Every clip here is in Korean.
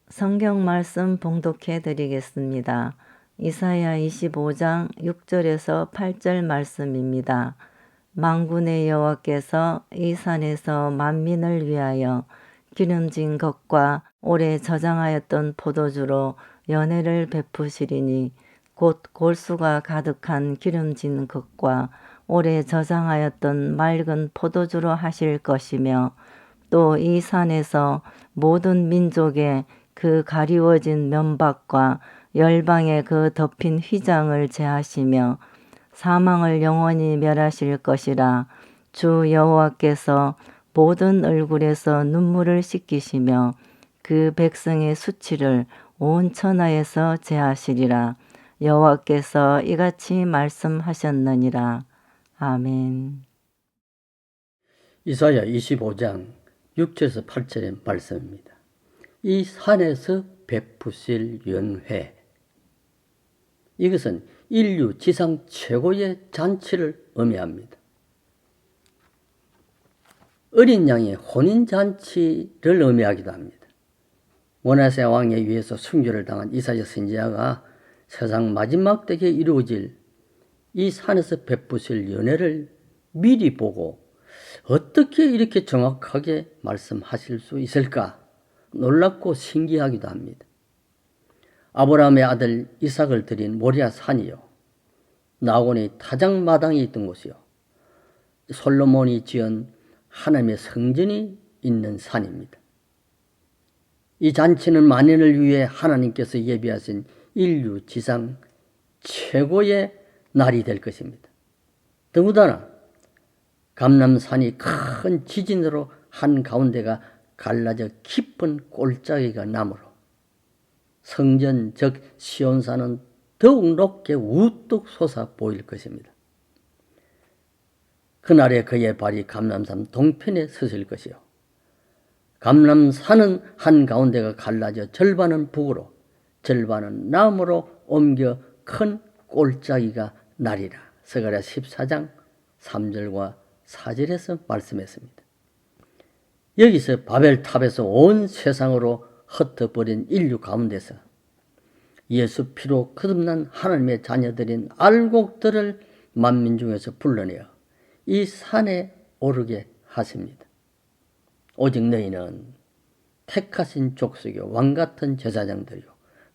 성경 말씀 봉독해 드리겠습니다. 이사야 25장 6절에서 8절 말씀입니다. 만군의 여호와께서 이 산에서 만민을 위하여 기름진 것과 오래 저장하였던 포도주로 연회를 베푸시리니 곧 골수가 가득한 기름진 것과 오래 저장하였던 맑은 포도주로 하실 것이며 또 이 산에서 모든 민족의 그 가리워진 면박과 열방의 그 덮인 휘장을 제하시며 사망을 영원히 멸하실 것이라. 주 여호와께서 모든 얼굴에서 눈물을 씻기시며 그 백성의 수치를 온 천하에서 제하시리라. 여호와께서 이같이 말씀하셨느니라. 아멘. 이사야 25장 6절에서 8절의 말씀입니다. 이 산에서 베푸실 연회, 이것은 인류 지상 최고의 잔치를 의미합니다. 어린 양의 혼인잔치를 의미하기도 합니다. 므낫세 왕에 의해서 순교를 당한 이사야 선지자가 세상 마지막 때에 이루어질 이 산에서 베푸실 연회를 미리 보고 어떻게 이렇게 정확하게 말씀하실 수 있을까 놀랍고 신기하기도 합니다. 아브라함의 아들 이삭을 드린 모리아 산이요, 나곤의 타작마당이 있던 곳이요, 솔로몬이 지은 하나님의 성전이 있는 산입니다. 이 잔치는 만인을 위해 하나님께서 예비하신 인류 지상 최고의 날이 될 것입니다. 더군다나 감람산이 큰 지진으로 한가운데가 갈라져 깊은 골짜기가 나므로 성전 즉 시온산은 더욱 높게 우뚝 솟아 보일 것입니다. 그날에 그의 발이 감람산 동편에 서실 것이요, 감람산은 한가운데가 갈라져 절반은 북으로 절반은 남으로 옮겨 큰 골짜기가 나리라. 스가랴 14장 3절과 4절에서 말씀했습니다. 여기서 바벨탑에서 온 세상으로 흩어버린 인류 가운데서 예수 피로 거듭난 하나님의 자녀들인 알곡들을 만민 중에서 불러내어 이 산에 오르게 하십니다. 오직 너희는 택하신 족속이요 왕같은 제사장들이요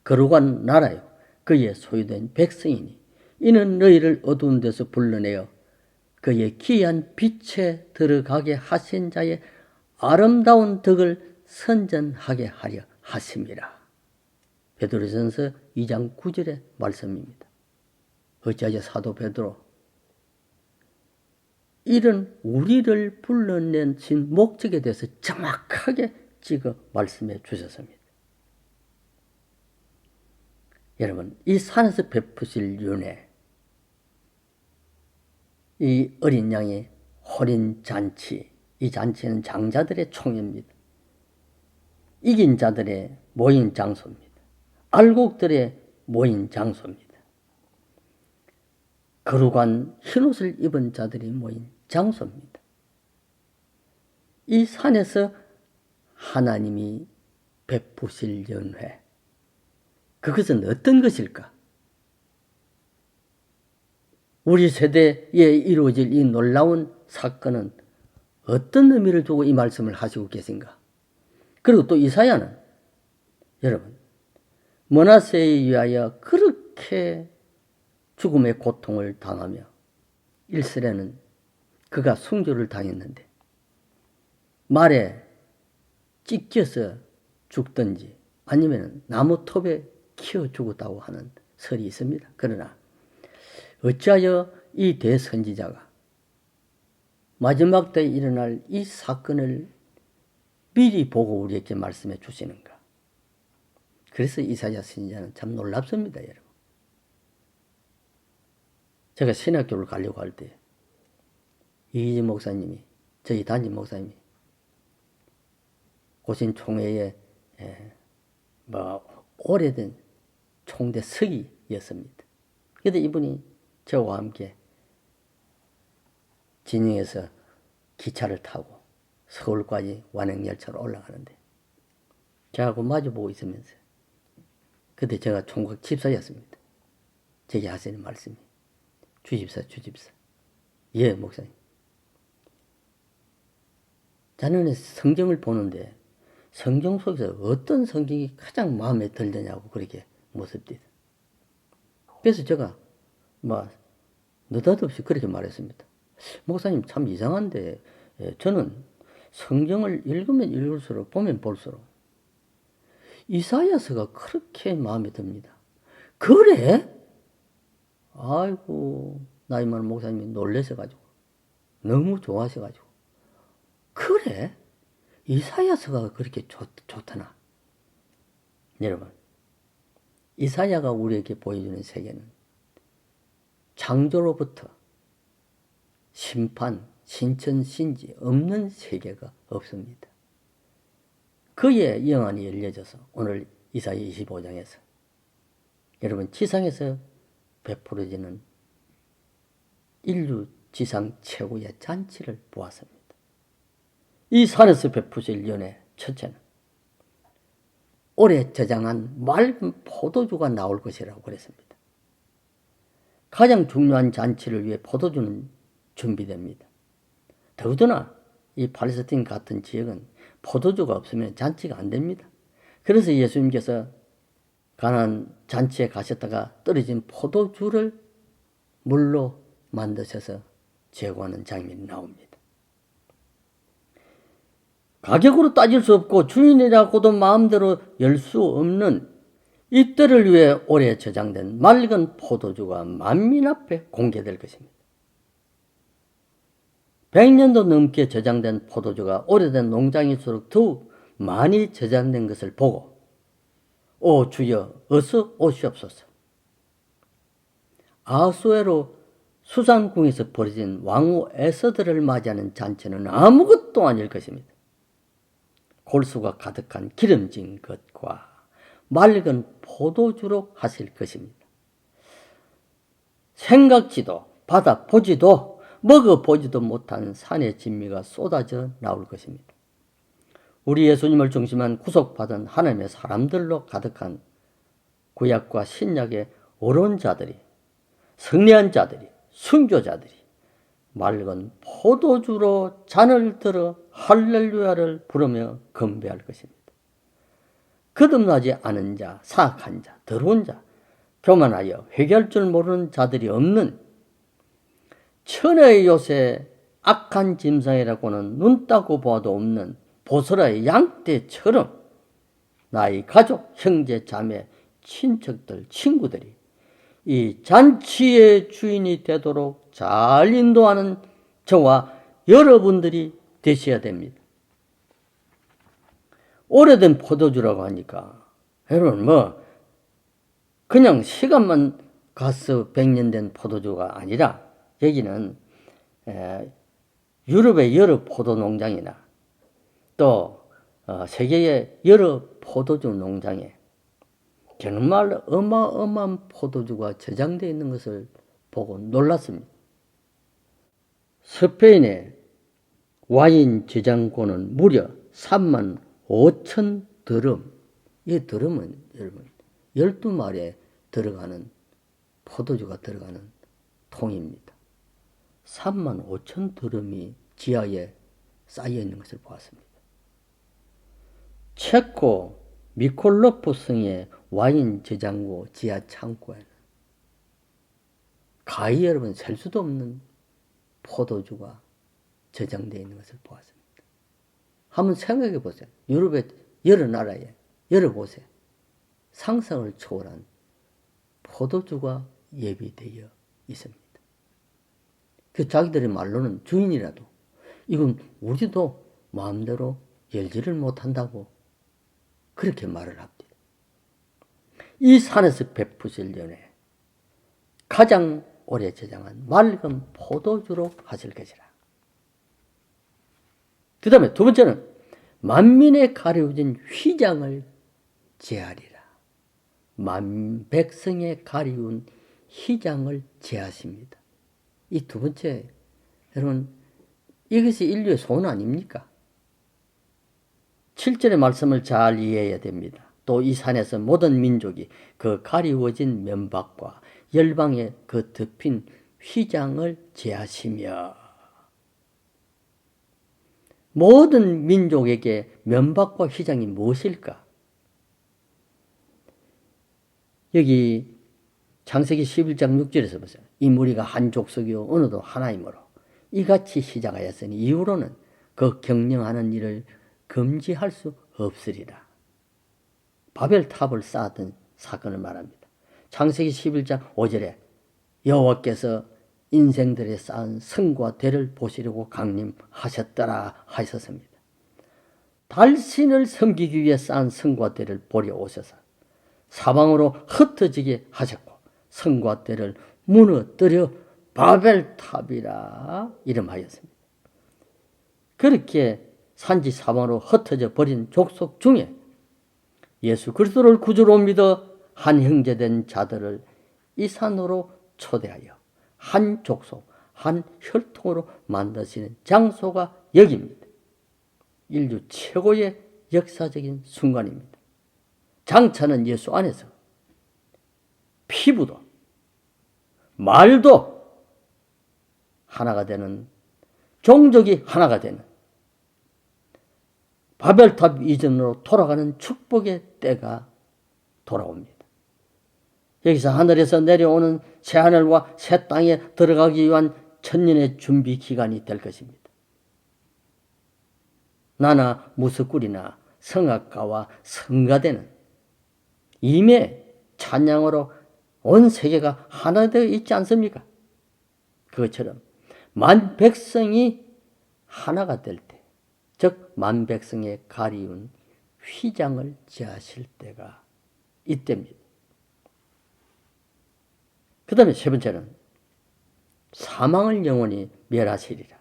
거룩한 나라요 그의 소유된 백성이니 이는 너희를 어두운 데서 불러내어 그의 귀한 빛에 들어가게 하신 자의 아름다운 덕을 선전하게 하려 하심이라. 베드로전서 2장 9절의 말씀입니다. 어찌하여 사도 베드로 이런 우리를 불러낸 목적에 대해서 정확하게 찍어 말씀해 주셨습니다. 여러분, 이 산에서 베푸실 연회, 이 어린 양의 혼인 잔치, 이 잔치는 장자들의 총회입니다. 이긴 자들의 모인 장소입니다. 알곡들의 모인 장소입니다. 거룩한 흰옷을 입은 자들이 모인 장소입니다. 이 산에서 하나님이 베푸실 연회, 그것은 어떤 것일까? 우리 세대에 이루어질 이 놀라운 사건은 어떤 의미를 두고 이 말씀을 하시고 계신가? 그리고 또 이사야는 여러분, 므낫세에 의하여 그렇게 죽음의 고통을 당하며 일설에는 그가 순교를 당했는데 말에 찢겨서 죽든지 아니면 나무톱에 키워 죽었다고 하는 설이 있습니다. 그러나 어찌하여 이 대선지자가 마지막 때에 일어날 이 사건을 미리 보고 우리에게 말씀해 주시는가? 그래서 이사야 선지자는 참 놀랍습니다, 여러분. 제가 신학교를 가려고 할 때 이희진 목사님이, 저희 단임 목사님이 고신 총회에 오래된 총대 서기였습니다. 그런데 이분이 저와 함께 진영에서 기차를 타고 서울까지 완행열차로 올라가는데 저하고 마주보고 있으면서 그때 제가 총각 집사였습니다. 제게 하시는 말씀이 주집사. 예, 목사님. 자네는 성경을 보는데 성경 속에서 어떤 성경이 가장 마음에 들느냐고 그렇게 묻습니다. 그래서 제가 느닷없이 그렇게 말했습니다. 목사님 참 이상한데 저는 성경을 읽으면 읽을수록 보면 볼수록 이사야서가 그렇게 마음에 듭니다. 그래? 아이고 나이 많은 목사님이 놀라셔가지고 너무 좋아하셔가지고 그래? 이사야서가 그렇게 좋더나. 여러분 이사야가 우리에게 보여주는 세계는 창조로부터 심판, 신천, 신지 없는 세계가 없습니다. 그의 영안이 열려져서 오늘 이사야 25장에서 여러분 지상에서 베풀어지는 인류 지상 최고의 잔치를 보았습니다. 이 산에서 베푸실 연의 첫째는 오래 저장한 맑은 포도주가 나올 것이라고 그랬습니다. 가장 중요한 잔치를 위해 포도주는 준비됩니다. 더구나 이 팔레스타인 같은 지역은 포도주가 없으면 잔치가 안 됩니다. 그래서 예수님께서 가나안 잔치에 가셨다가 떨어진 포도주를 물로 만드셔서 제공하는 장면이 나옵니다. 가격으로 따질 수 없고 주인이라고도 마음대로 열 수 없는 이 때를 위해 오래 저장된 맑은 포도주가 만민 앞에 공개될 것입니다. 100년도 넘게 저장된 포도주가 오래된 농장일수록 더욱 많이 저장된 것을 보고 오 주여 어서 오시옵소서. 아수에로 수산궁에서 벌어진 왕후 에서들을 맞이하는 잔치는 아무것도 아닐 것입니다. 골수가 가득한 기름진 것과 맑은 포도주로 하실 것입니다. 생각지도 받아보지도 먹어보지도 못한 산의 진미가 쏟아져 나올 것입니다. 우리 예수님을 중심한 구속받은 하나님의 사람들로 가득한 구약과 신약의 옳은 자들이, 승리한 자들이, 순교자들이 맑은 포도주로 잔을 들어 할렐루야를 부르며 건배할 것입니다. 거듭나지 않은 자, 사악한 자, 더러운 자, 교만하여 회개할 줄 모르는 자들이 없는 천하의 요새 악한 짐승이라고는 눈 따고 보아도 없는 보스라의 양떼처럼 나의 가족, 형제, 자매, 친척들, 친구들이 이 잔치의 주인이 되도록 잘 인도하는 저와 여러분들이 되셔야 됩니다. 오래된 포도주라고 하니까 여러분 그냥 시간만 가서 100년 된 포도주가 아니라 여기는 유럽의 여러 포도 농장이나 또 세계의 여러 포도주 농장에 정말 어마어마한 포도주가 저장되어 있는 것을 보고 놀랐습니다. 스페인의 와인 저장고는 무려 3만 5천 드럼. 이 드럼은 여러분 12마리에 들어가는 포도주가 들어가는 통입니다. 3만 5천 드럼이 지하에 쌓여 있는 것을 보았습니다. 체코 미콜로프 성의 와인 저장고 지하 창고에는 가히 여러분 셀 수도 없는 포도주가 저장되어 있는 것을 보았습니다. 한번 생각해 보세요. 유럽의 여러 나라에 여러 곳에 상상을 초월한 포도주가 예비되어 있습니다. 그 자기들의 말로는 주인이라도 이건 우리도 마음대로 열지를 못한다고 그렇게 말을 합니다. 이 산에서 베푸실 연에 가장 오래 저장한 맑은 포도주로 하실 것이라. 그 다음에 두 번째는 만민에 가려진 휘장을 제하리라. 만백성에 가리운 휘장을 제하십니다. 이 두 번째, 여러분, 이것이 인류의 소원 아닙니까? 7절의 말씀을 잘 이해해야 됩니다. 또 이 산에서 모든 민족이 그 가리워진 면박과 열방의 그 덮인 휘장을 제하시며, 모든 민족에게 면박과 휘장이 무엇일까? 여기 창세기 11장 6절에서 보세요. 이 무리가 한 족속이요 어느도 하나이므로 이같이 시작하였으니 이후로는 그 경영하는 일을 금지할 수 없으리라. 바벨탑을 쌓았던 사건을 말합니다. 창세기 11장 5절에 여호와께서 인생들에 쌓은 성과 대를 보시려고 강림하셨더라 하셨습니다. 달신을 섬기기 위해 쌓은 성과 대를 보려 오셔서 사방으로 흩어지게 하셨고 성과 대를 무너뜨려 바벨탑이라 이름하였습니다. 그렇게 산지 사방으로 흩어져 버린 족속 중에 예수 그리스도를 구주로 믿어 한 형제된 자들을 이 산으로 초대하여 한 족속, 한 혈통으로 만드시는 장소가 여기입니다. 인류 최고의 역사적인 순간입니다. 장차는 예수 안에서 피부도 말도 하나가 되는, 종족이 하나가 되는 바벨탑 이전으로 돌아가는 축복의 때가 돌아옵니다. 여기서 하늘에서 내려오는 새하늘과 새 땅에 들어가기 위한 천년의 준비 기간이 될 것입니다. 나나 무스꿀이나 성악가와 성가대는 임의 찬양으로 온 세계가 하나 되어 있지 않습니까? 그것처럼 만 백성이 하나가 될 때, 즉 만 백성의 가리운 휘장을 제하실 때가 이때입니다. 그 다음에 세 번째는 사망을 영원히 멸하시리라.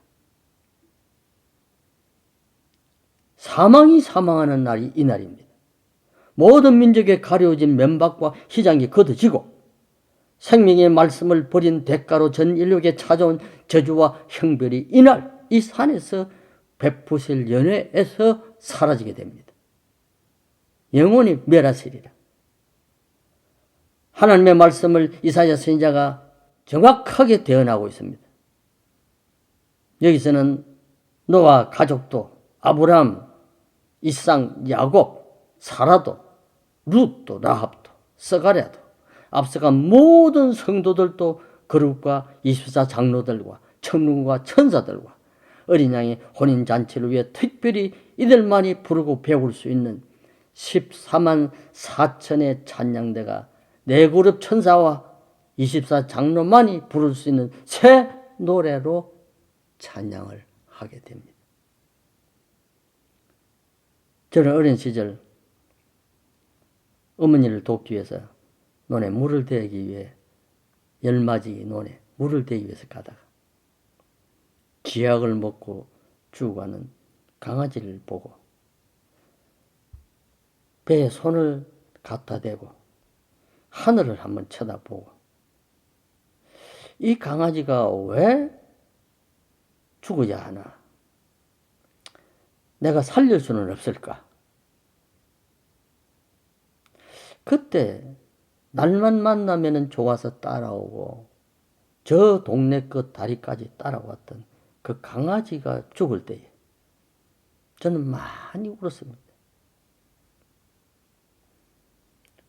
사망이 사망하는 날이 이 날입니다. 모든 민족의 가려워진 면박과 휘장이 걷어지고 생명의 말씀을 버린 대가로 전 인류에게 찾아온 저주와 형벌이 이날 이 산에서 베푸실 연회에서 사라지게 됩니다. 영원히 멸하시리라. 하나님의 말씀을 이사야 선지자가 정확하게 대언하고 있습니다. 여기서는 노아 가족도, 아브라함, 이삭, 야곱, 사라도, 룻도, 라합도, 스가랴도, 앞서간 모든 성도들도 거룩과 24 장로들과 천군과 천사들과 어린 양의 혼인잔치를 위해 특별히 이들만이 부르고 배울 수 있는 14만 4천의 찬양대가 네 그룹 천사와 24 장로만이 부를 수 있는 새 노래로 찬양을 하게 됩니다. 저는 어린 시절 어머니를 돕기 위해서 논에 물을 대기 위해 열맞이 논에 물을 대기 위해서 가다가 쥐약을 먹고 죽어가는 강아지를 보고 배에 손을 갖다 대고 하늘을 한번 쳐다보고 이 강아지가 왜 죽어야 하나? 내가 살릴 수는 없을까? 그때 날만 만나면 좋아서 따라오고 저 동네 끝 다리까지 따라왔던 그 강아지가 죽을 때에 저는 많이 울었습니다.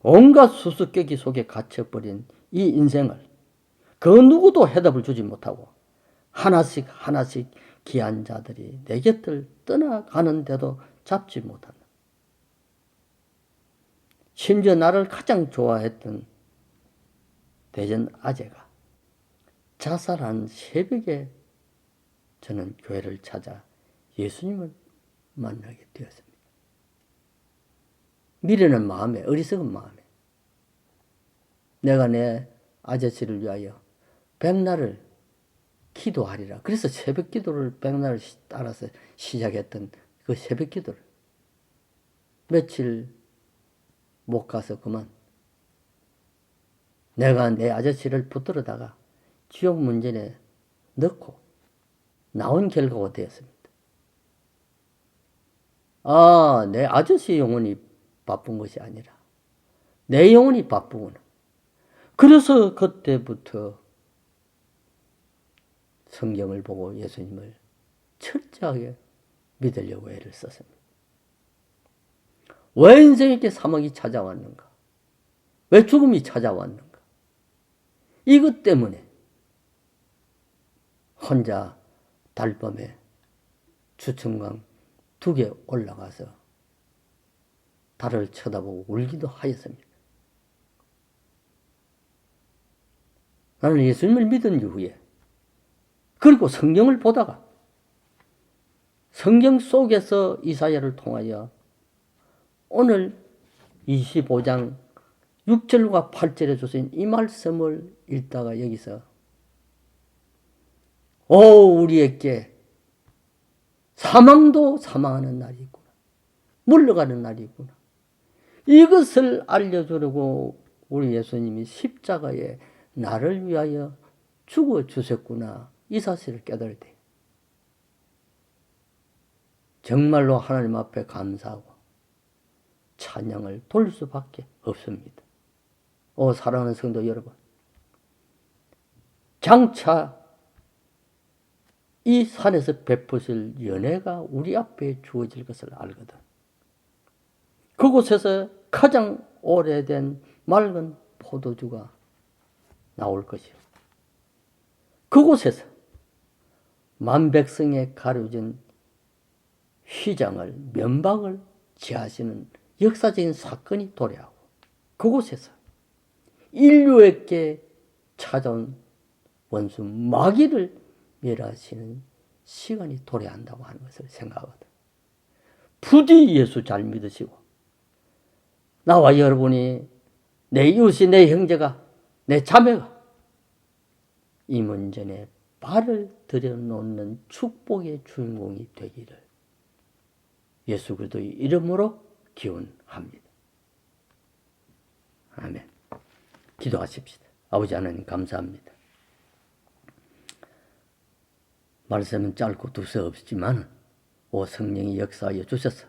온갖 수수께끼 속에 갇혀버린 이 인생을 그 누구도 해답을 주지 못하고 하나씩 하나씩 귀한 자들이 내 곁을 떠나가는데도 잡지 못한다. 심지어 나를 가장 좋아했던 대전 아재가 자살한 새벽에 저는 교회를 찾아 예수님을 만나게 되었습니다. 미련한 마음에, 어리석은 마음에 내가 내 아저씨를 위하여 백날을 기도하리라. 그래서 새벽 기도를 백날을 따라서 시작했던 그 새벽 기도를 며칠 못 가서 그만 내가 내 아저씨를 붙들어다가 지옥 문전에 넣고 나온 결과가 되었습니다. 내 아저씨 영혼이 바쁜 것이 아니라 내 영혼이 바쁘구나. 그래서 그때부터 성경을 보고 예수님을 철저하게 믿으려고 애를 썼습니다. 왜 인생에게 사막이 찾아왔는가? 왜 죽음이 찾아왔는가? 이것 때문에 혼자 달밤에 주천강 2개 올라가서 달을 쳐다보고 울기도 하였습니다. 나는 예수님을 믿은 이후에 그리고 성경을 보다가 성경 속에서 이사야를 통하여 오늘 25장 6절과 8절에 주신 이 말씀을 읽다가 여기서 우리에게 사망도 사망하는 날이 있구나. 물러가는 날이 있구나. 이것을 알려주려고 우리 예수님이 십자가에 나를 위하여 죽어주셨구나. 이 사실을 깨달을 때 정말로 하나님 앞에 감사하고 찬양을 돌릴 수밖에 없습니다. 사랑하는 성도 여러분, 장차 이 산에서 베푸실 연회가 우리 앞에 주어질 것을 알거든. 그곳에서 가장 오래된 맑은 포도주가 나올 것이요. 그곳에서 만백성에 가려진 휘장을, 면박을 지하시는 역사적인 사건이 도래하고 그곳에서 인류에게 찾아온 원수 마귀를 멸하시는 시간이 도래한다고 하는 것을 생각하거든. 부디 예수 잘 믿으시고 나와 여러분이 내 이웃이 내 형제가 내 자매가 임원전에 발을 들여놓는 축복의 주인공이 되기를 예수 그리스도의 이름으로 기원합니다. 아멘. 기도하십시다. 아버지 하나님 감사합니다. 말씀은 짧고 두서없지만 성령이 역사하여 주셔서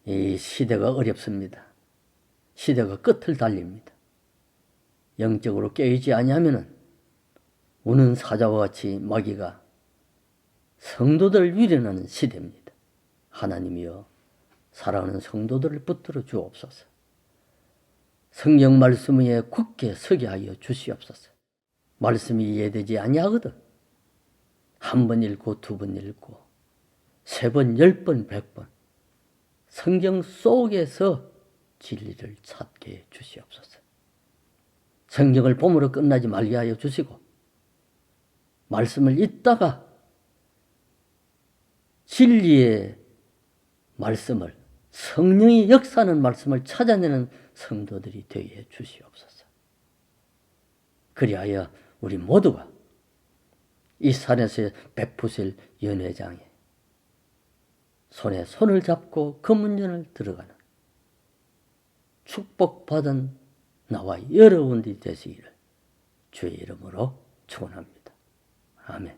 이 시대가 어렵습니다. 시대가 끝을 달립니다. 영적으로 깨어있지 아니하면은 우는 사자와 같이 마귀가 성도들을 위련하는 시대입니다. 하나님이여 사랑하는 성도들을 붙들어 주옵소서. 성경 말씀 위에 굳게 서게 하여 주시옵소서. 말씀이 이해되지 아니하거든 한 번 읽고 2번 읽고 3번, 10번, 100번 성경 속에서 진리를 찾게 해 주시옵소서. 성경을 봄으로 끝나지 말게 하여 주시고 말씀을 읽다가 진리의 말씀을 성령이 역사하는 말씀을 찾아내는 성도들이 되게 해 주시옵소서. 그리하여 우리 모두가 이 산에서 베푸실 연회장에 손에 손을 잡고 그 문전을 들어가는 축복받은 나와 여러분들이 되시기를 주의 이름으로 축원합니다. 아멘.